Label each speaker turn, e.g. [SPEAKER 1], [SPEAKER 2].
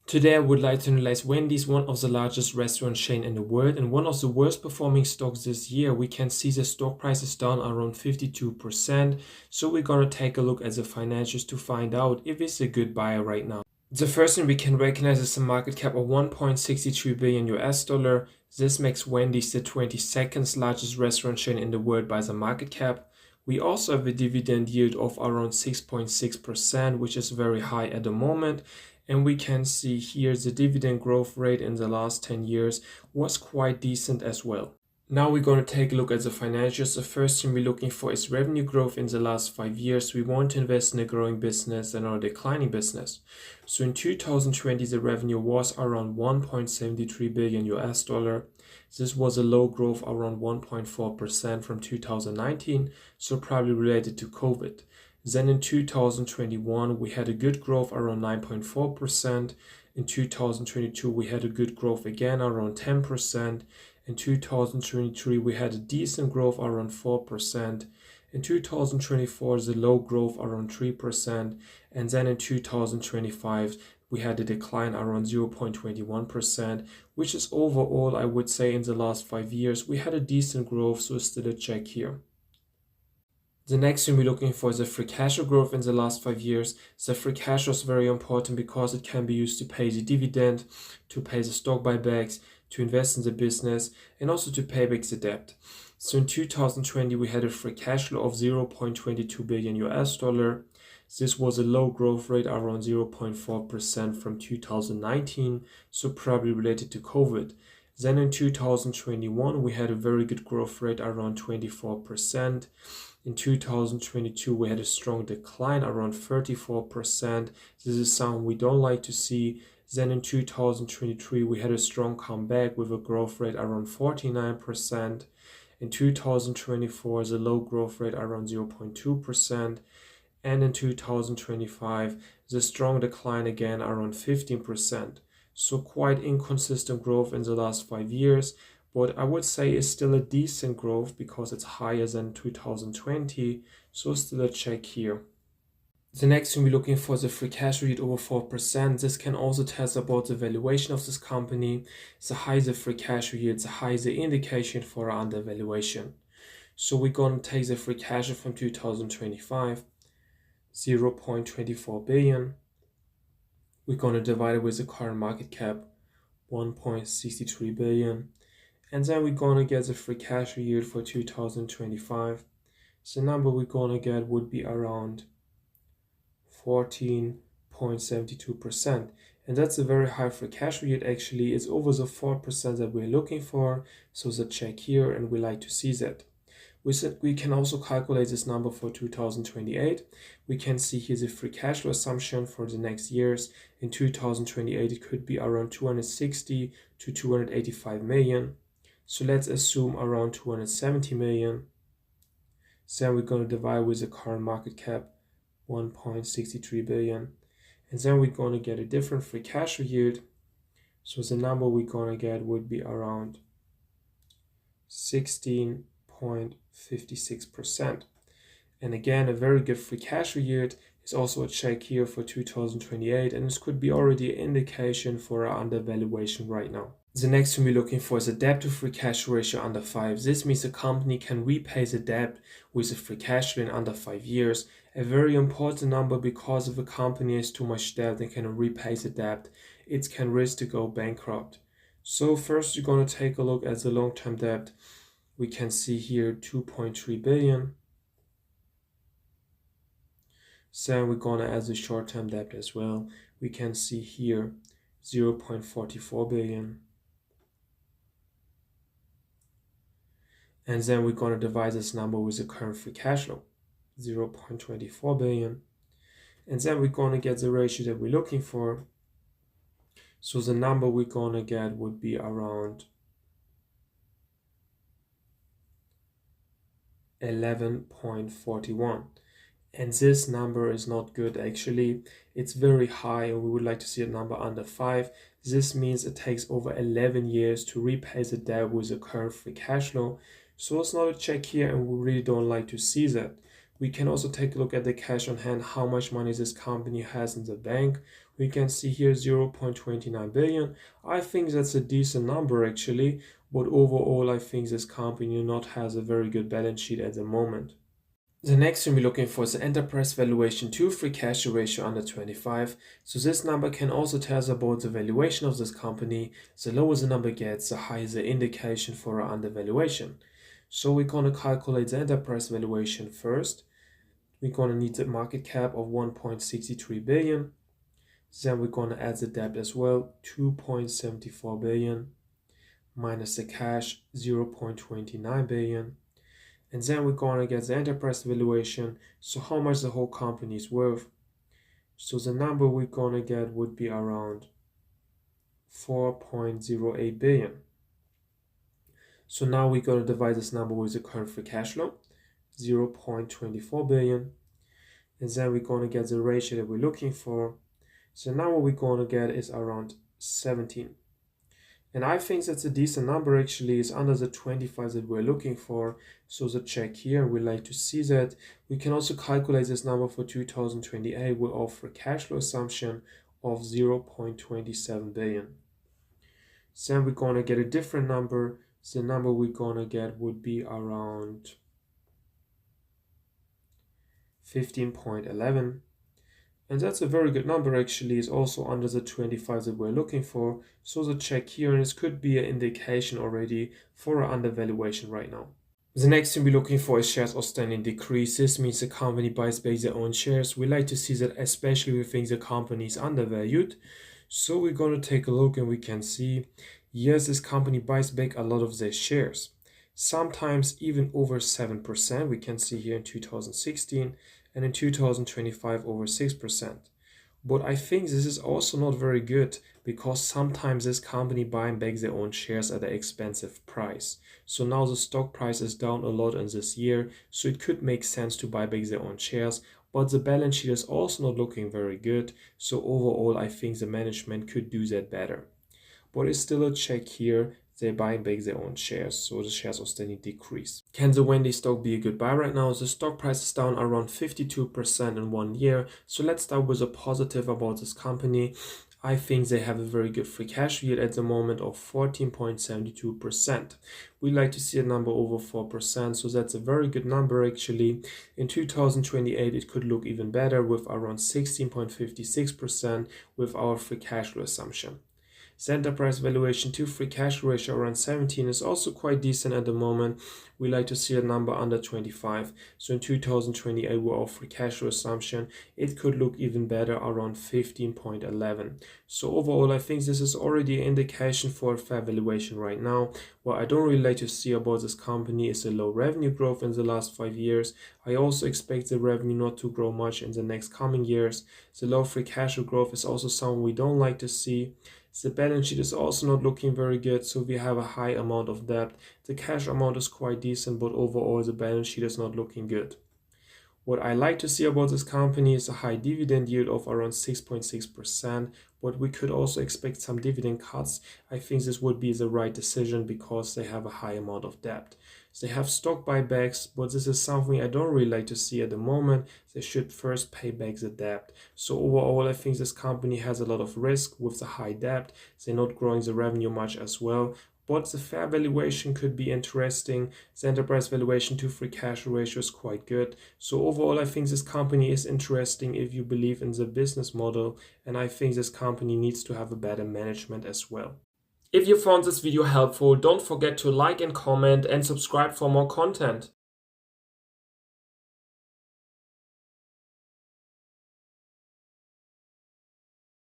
[SPEAKER 1] Today I would like to analyze Wendy's, one of the largest restaurant chain in the world and one of the worst performing stocks this year. We can see the stock price is down around 52%. So we're gonna take a look at the financials to find out if it's a good buy right now. The first thing we can recognize is a market cap of 1.63 billion US dollar. This makes Wendy's the 22nd largest restaurant chain in the world by the market cap. We also have a dividend yield of around 6.6%, which is very high at the moment. And we can see here the dividend growth rate in the last 10 years was quite decent as well. Now we're going to take a look at the financials. The first thing we're looking for is revenue growth in the last 5 years. We want to invest in a growing business and not a declining business. So in 2020, the revenue was around 1.73 billion US dollar. This was a low growth around 1.4% from 2019, so probably related to COVID. Then in 2021, we had a good growth around 9.4%. In 2022, we had a good growth again around 10%. In 2023, we had a decent growth around 4%. In 2024, the low growth around 3%. And then in 2025, we had a decline around 0.21%, which is overall, I would say, in the last 5 years, we had a decent growth, so still a check here. The next thing we're looking for is the free cash flow growth in the last 5 years. The free cash flow is very important because it can be used to pay the dividend, to pay the stock buybacks, to invest in the business, and also to pay back the debt. So in 2020, we had a free cash flow of 0.22 billion US dollar. This was a low growth rate around 0.4% from 2019, so probably related to COVID. Then in 2021, we had a very good growth rate around 24%. In 2022, we had a strong decline around 34%. This is something we don't like to see. Then in 2023, we had a strong comeback with a growth rate around 49%. In 2024, the low growth rate around 0.2%. And in 2025, the strong decline again around 15%. So quite inconsistent growth in the last 5 years. But I would say it's still a decent growth because it's higher than 2020. So still a check here. The next thing we're looking for is a free cash flow yield over 4%. This can also tell us about the valuation of this company. The higher the free cash flow yield, the higher the indication for undervaluation. So we're going to take the free cash flow from 2025, 0.24 billion. We're going to divide it with the current market cap, 1.63 billion. And then we're going to get the free cash flow yield for 2025. So the number we're going to get would be around 14.72%. And that's a very high free cash flow yield. Actually, it's over the 4% that we're looking for. So the check here, and we like to see that. We can also calculate this number for 2028. We can see here the free cash flow assumption for the next years. In 2028, it could be around 260 to 285 million. So let's assume around 270 million. Then we're going to divide with the current market cap, 1.63 billion. And then we're going to get a different free cash flow yield. So the number we're going to get would be around 16.56%. And again, a very good free cash flow yield is also a check here for 2028. And this could be already an indication for our undervaluation right now. The next thing we're looking for is a debt to free cash flow ratio under 5. This means a company can repay the debt with a free cash flow in under 5 years. A very important number because if a company has too much debt and cannot repay the debt, it can risk to go bankrupt. So first, you're going to take a look at the long-term debt. We can see here 2.3 billion. So we're going to add the short-term debt as well. We can see here 0.44 billion. And then we're going to divide this number with the current free cash flow, 0.24 billion. And then we're going to get the ratio that we're looking for. So the number we're going to get would be around 11.41. And this number is not good actually. It's very high and we would like to see a number under 5. This means it takes over 11 years to repay the debt with the current free cash flow. So it's not a check here and we really don't like to see that. We can also take a look at the cash on hand, how much money this company has in the bank. We can see here 0.29 billion. I think that's a decent number actually, but overall I think this company not has a very good balance sheet at the moment. The next thing we're looking for is the enterprise valuation to free cash flow ratio under 25. So this number can also tell us about the valuation of this company. The lower the number gets, the higher the indication for an undervaluation. So we're going to calculate the enterprise valuation first. We're going to need the market cap of 1.63 billion. Then we're going to add the debt as well, 2.74 billion, minus the cash, 0.29 billion. And then we're going to get the enterprise valuation, so how much the whole company is worth. So the number we're going to get would be around 4.08 billion. So now we're going to divide this number with the current free cash flow, 0.24 billion. And then we're going to get the ratio that we're looking for. So now what we're going to get is around 17. And I think that's a decent number actually. It's under the 25 that we're looking for. So the check here, we like to see that. We can also calculate this number for 2028 with our free cash flow assumption of 0.27 billion. Then we're going to get a different number. The number we're going to get would be around 15.11. And that's a very good number actually. It's also under the 25 that we're looking for. So the check here, and this could be an indication already for an undervaluation right now. The next thing we're looking for is shares outstanding decrease. This means the company buys back their own shares. We like to see that, especially if we think the company is undervalued. So we're going to take a look and we can see, yes, this company buys back a lot of their shares. Sometimes even over 7%. We can see here in 2016. And in 2025 over 6%. But I think this is also not very good because sometimes this company buying back their own shares at an expensive price. So now the stock price is down a lot in this year, so it could make sense to buy back their own shares, but the balance sheet is also not looking very good. So overall, I think the management could do that better. But it's still a check here. They're buying back their own shares, so the shares outstanding decrease. Can the Wendy stock be a good buy right now? The stock price is down around 52% in 1 year. So let's start with a positive about this company. I think they have a very good free cash yield at the moment of 14.72%. We like to see a number over 4%, so that's a very good number actually. In 2028, it could look even better with around 16.56% with our free cash flow assumption. The enterprise valuation to free cash flow ratio around 17 is also quite decent at the moment. We like to see a number under 25. So in 2028, with our free cash flow assumption, it could look even better around 15.11. So overall, I think this is already an indication for a fair valuation right now. What I don't really like to see about this company is the low revenue growth in the last 5 years. I also expect the revenue not to grow much in the next coming years. The low free cash flow growth is also something we don't like to see. The balance sheet is also not looking very good, so we have a high amount of debt. The cash amount is quite decent, but overall the balance sheet is not looking good. What I like to see about this company is a high dividend yield of around 6.6%, but we could also expect some dividend cuts. I think this would be the right decision because they have a high amount of debt. They have stock buybacks, but this is something I don't really like to see at the moment. They should first pay back the debt. So overall, I think this company has a lot of risk with the high debt. They're not growing the revenue much as well. But the fair valuation could be interesting. The enterprise valuation to free cash flow ratio is quite good. So overall, I think this company is interesting if you believe in the business model. And I think this company needs to have a better management as well. If you found this video helpful, don't forget to like and comment and subscribe for more content.